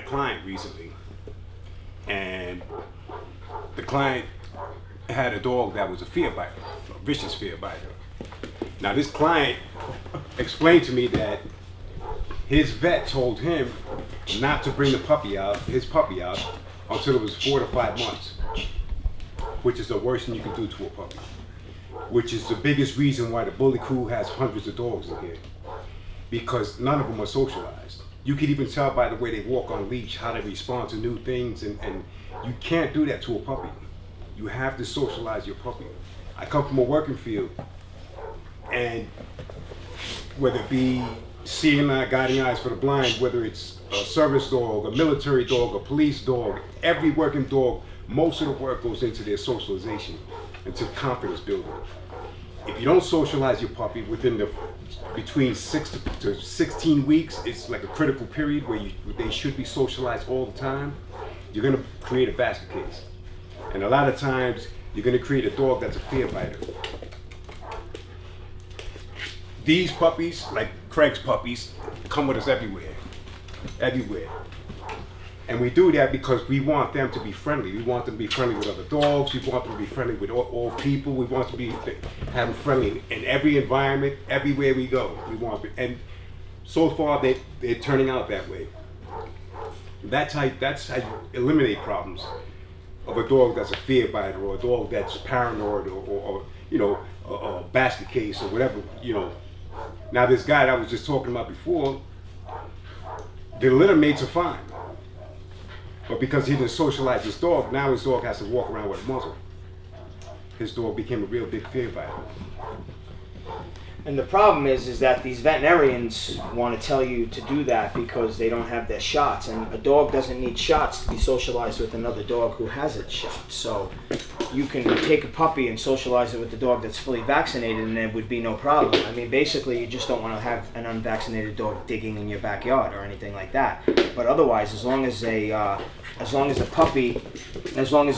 client recently, and the client had a dog that was a fear biter, a vicious fear biter. Now this client explained to me that his vet told him not to bring his puppy out, until it was 4 to 5 months, which is the worst thing you can do to a puppy. Which is the biggest reason why the Bully Crew has hundreds of dogs in here, because none of them are socialized. You can even tell by the way they walk on leash how they respond to new things, and you can't do that to a puppy. You have to socialize your puppy. I come from a working field, and whether it be CNI, Guiding Eyes for the Blind, whether it's a service dog, a military dog, a police dog, every working dog, most of the work goes into their socialization, into confidence building. If you don't socialize your puppy between 6 to 16 weeks, it's like a critical period where they should be socialized all the time, you're gonna create a basket case. And a lot of times, you're gonna create a dog that's a fear biter. These puppies, like Craig's puppies, come with us everywhere. And we do that because we want them to be friendly. We want them to be friendly with other dogs. We want them to be friendly with all people. We want to have them friendly in every environment, everywhere we go. And so far they're turning out that way. That's how you eliminate problems of a dog that's a fear biter, or a dog that's paranoid, or a basket case, or whatever. Now this guy that I was just talking about before, the litter mates are fine. But because he didn't socialize his dog, now his dog has to walk around with a muzzle. His dog became a real big fear biter. And the problem is that these veterinarians want to tell you to do that because they don't have their shots, and a dog doesn't need shots to be socialized with another dog who has its shot. So you can take a puppy and socialize it with the dog that's fully vaccinated, and there would be no problem. I mean, basically, you just don't want to have an unvaccinated dog digging in your backyard or anything like that. But otherwise, as long as the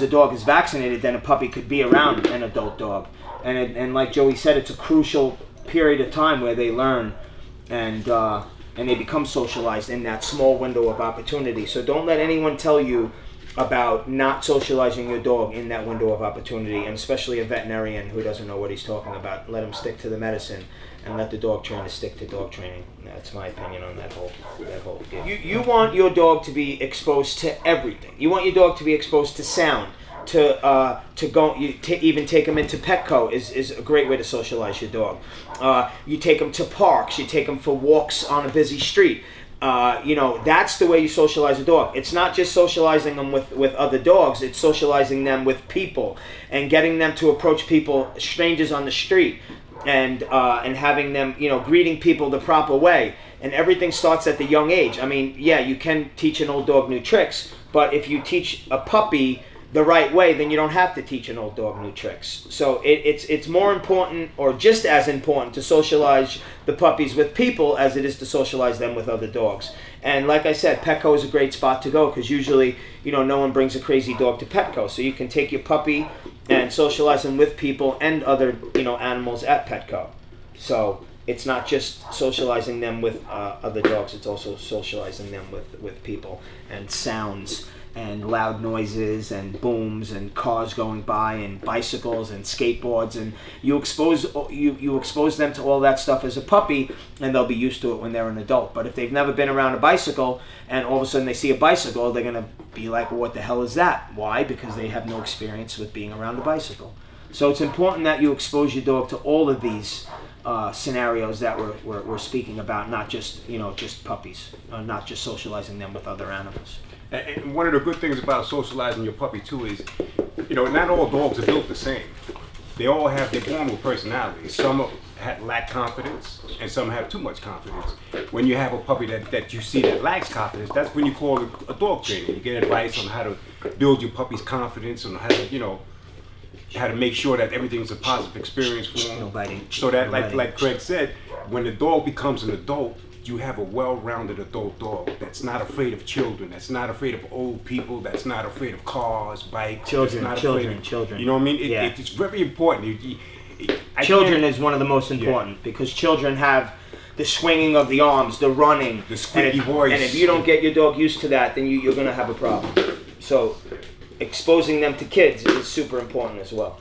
dog is vaccinated, then a puppy could be around an adult dog. And like Joey said, it's a crucial period of time where they learn and they become socialized in that small window of opportunity. So don't let anyone tell you about not socializing your dog in that window of opportunity, and especially a veterinarian who doesn't know what he's talking about. Let him stick to the medicine and let the dog trainer stick to dog training. That's my opinion on that whole deal. You want your dog to be exposed to everything. You want your dog to be exposed to sound, to even take them into Petco is a great way to socialize your dog. You take them to parks. You take them for walks on a busy street. That's the way you socialize a dog. It's not just socializing them with other dogs. It's socializing them with people and getting them to approach people, strangers on the street, and having them, greeting people the proper way. And everything starts at the young age. I mean, yeah, you can teach an old dog new tricks, but if you teach a puppy the right way, then you don't have to teach an old dog new tricks. So it's more important, or just as important, to socialize the puppies with people as it is to socialize them with other dogs. And like I said, Petco is a great spot to go because usually, no one brings a crazy dog to Petco. So you can take your puppy and socialize them with people and other, animals at Petco. So it's not just socializing them with other dogs, it's also socializing them with people, and sounds and loud noises and booms and cars going by and bicycles and skateboards, and you expose them to all that stuff as a puppy, and they'll be used to it when they're an adult. But if they've never been around a bicycle and all of a sudden they see a bicycle, they're going to be like, well, what the hell is that? Why? Because they have no experience with being around a bicycle. So it's important that you expose your dog to all of these scenarios that we're speaking about, not just just puppies, not just socializing them with other animals. And one of the good things about socializing your puppy too is, not all dogs are built the same. They're born with personalities. Some lack confidence, and some have too much confidence. When you have a puppy that you see that lacks confidence, that's when you call a dog trainer. You get advice on how to build your puppy's confidence, and how to make sure that everything's a positive experience for them. No biting. So that, like Craig said, when the dog becomes an adult, you have a well-rounded adult dog that's not afraid of children, that's not afraid of old people, that's not afraid of cars, bikes, children. You know what I mean? It's very important. Children is one of the most important because children have the swinging of the arms, the running, the squeaky voice. And if you don't get your dog used to that, then you're going to have a problem. So exposing them to kids is super important as well.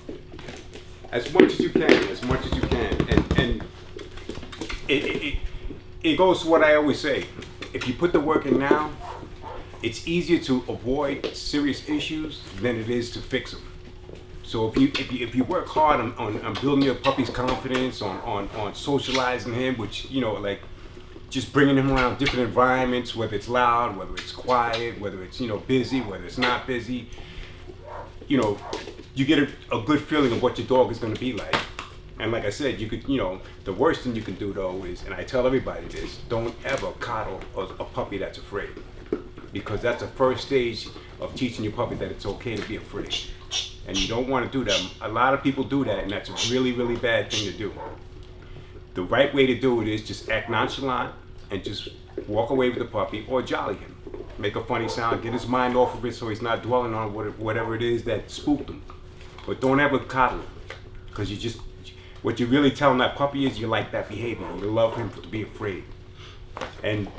As much as you can, and it goes to what I always say. If you put the work in now, it's easier to avoid serious issues than it is to fix them. So if you work hard on building your puppy's confidence, on socializing him, which, you know, like just bringing him around different environments, whether it's loud, whether it's quiet, whether it's, you know, busy, whether it's not busy, you know, you get a good feeling of what your dog is going to be like. And like I said, you could, you know, the worst thing you can do though is, and I tell everybody this, don't ever coddle a puppy that's afraid. Because that's the first stage of teaching your puppy that it's okay to be afraid. And you don't want to do that. A lot of people do that, and that's a really, really bad thing to do. The right way to do it is just act nonchalant and just walk away with the puppy or jolly him. Make a funny sound, get his mind off of it so he's not dwelling on whatever it is that spooked him. But don't ever coddle him, because what you're really telling that puppy is you like that behavior. You love him to be afraid. And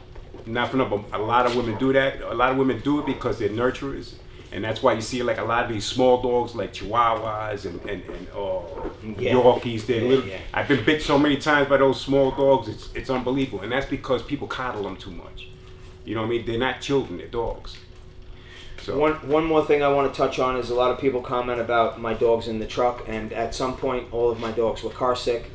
not for nothing, but a lot of women do that. A lot of women do it because they're nurturers. And that's why you see like a lot of these small dogs like Chihuahuas and Yorkies. I've been bit so many times by those small dogs, it's unbelievable. And that's because people coddle them too much. You know what I mean? They're not children, they're dogs. So one more thing I want to touch on is a lot of people comment about my dogs in the truck, and at some point all of my dogs were car sick.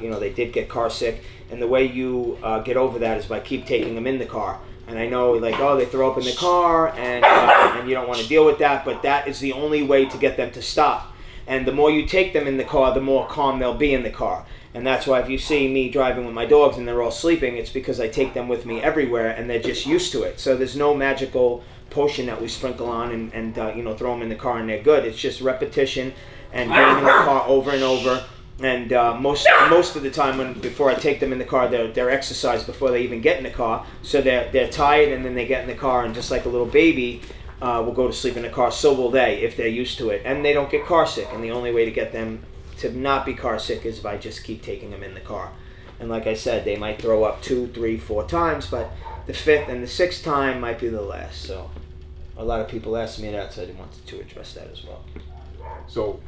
You know, they did get car sick, and the way you get over that is by keep taking them in the car. And I know, like, oh, they throw up in the car, and you don't want to deal with that, but that is the only way to get them to stop. And the more you take them in the car, the more calm they'll be in the car. And that's why if you see me driving with my dogs and they're all sleeping, it's because I take them with me everywhere, and they're just used to it. So there's no magical potion that we sprinkle on and you know, throw them in the car and they're good. It's just repetition and getting in the car over and over. And most of the time, before I take them in the car, they're exercised before they even get in the car. So they're tired, and then they get in the car, and just like a little baby will go to sleep in the car, so will they if they're used to it. And they don't get car sick. And the only way to get them to not be car sick is by just keep taking them in the car. And like I said, they might throw up 2, 3, 4 times, but the 5th and the 6th time might be the last. So a lot of people ask me that, so I wanted to address that as well. So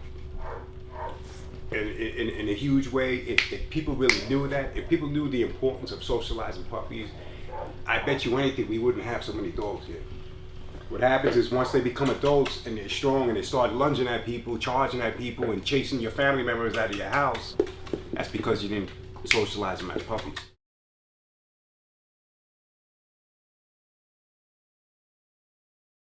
in a huge way, if people really knew that, if people knew the importance of socializing puppies, I bet you anything we wouldn't have so many dogs here. What happens is once they become adults and they're strong and they start lunging at people, charging at people, and chasing your family members out of your house, that's because you didn't socialize them as puppies.